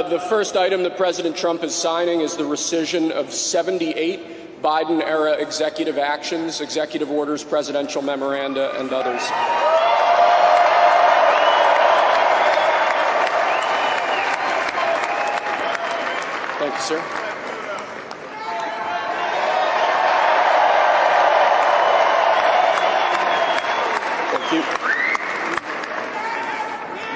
The first item that President Trump is signing is the rescission of 78 Biden-era executive actions, executive orders, presidential memoranda, and others. Thank you, sir. Thank you.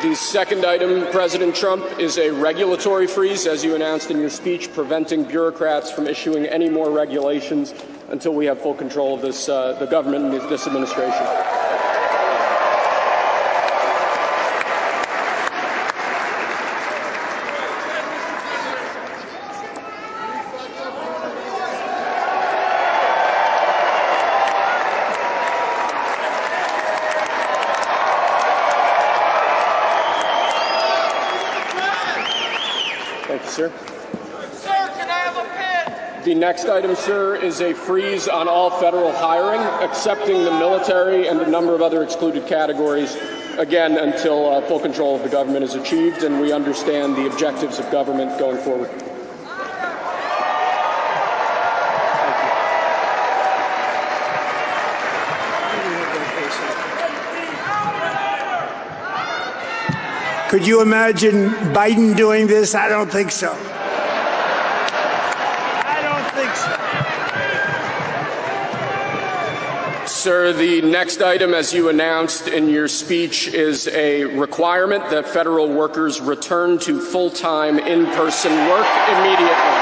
The second item, President Trump, is a regulatory freeze, as you announced in your speech, preventing bureaucrats from issuing any more regulations until we have full control of this, the government and this administration. Thank you, sir. Sir, can I have a pen? The next item, sir, is a freeze on all federal hiring, excepting the military and a number of other excluded categories, again, until full control of the government is achieved and we understand the objectives of government going forward. Could you imagine Biden doing this? I don't think so. I don't think so. Sir, the next item, as you announced in your speech, is a requirement that federal workers return to full-time in-person work immediately.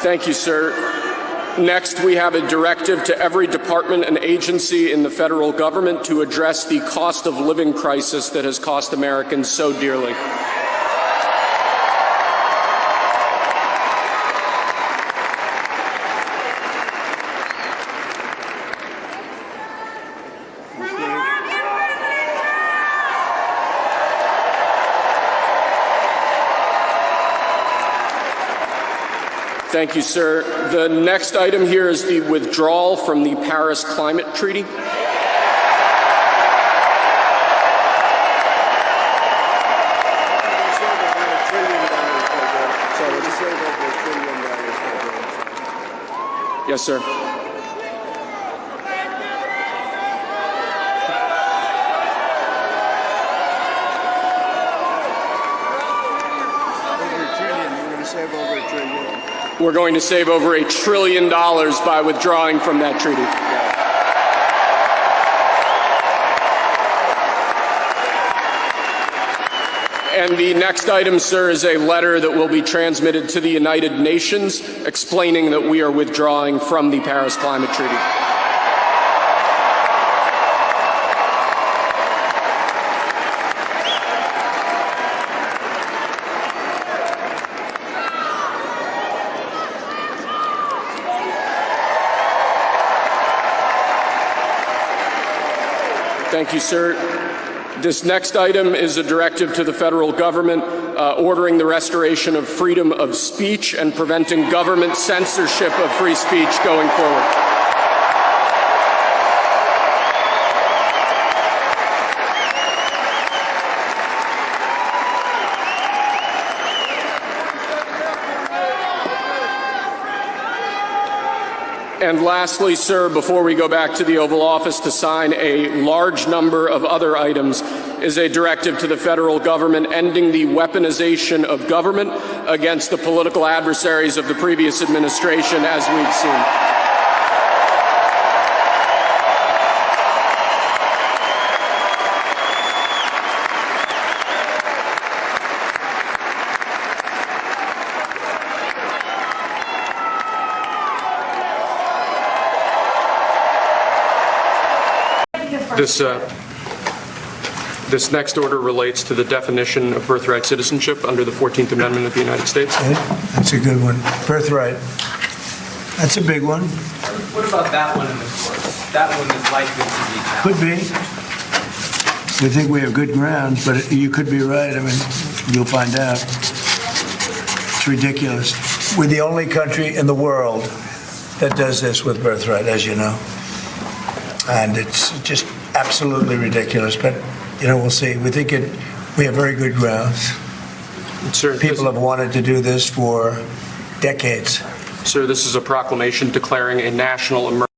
Thank you, sir. Next, we have a directive to every department and agency in the federal government to address the cost of living crisis that has cost Americans so dearly. Thank you, sir. The next item here is the withdrawal from the Paris Climate Treaty. Yes, sir. We're going to save over $1 trillion by withdrawing from that treaty. And the next item, sir, is a letter that will be transmitted to the United Nations explaining that we are withdrawing from the Paris Climate Treaty. Thank you, sir. This next item is a directive to the federal government ordering the restoration of freedom of speech and preventing government censorship of free speech going forward. And lastly, sir, before we go back to the Oval Office to sign a large number of other items, is a directive to the federal government ending the weaponization of government against the political adversaries of the previous administration, as we've seen. This next order relates to the definition of birthright citizenship under the 14th Amendment of the United States. Okay, that's a good one. Birthright. That's a big one. What about that one in the courts? That one is likely to be challenged. Could be. We think we have good grounds, but you could be right. I mean, you'll find out. It's ridiculous. We're the only country in the world that does this with birthright, as you know. And it's just absolutely ridiculous. But, we'll see. We think we have very good grounds. Sir, People have wanted to do this for decades. Sir, this is a proclamation declaring a national emergency.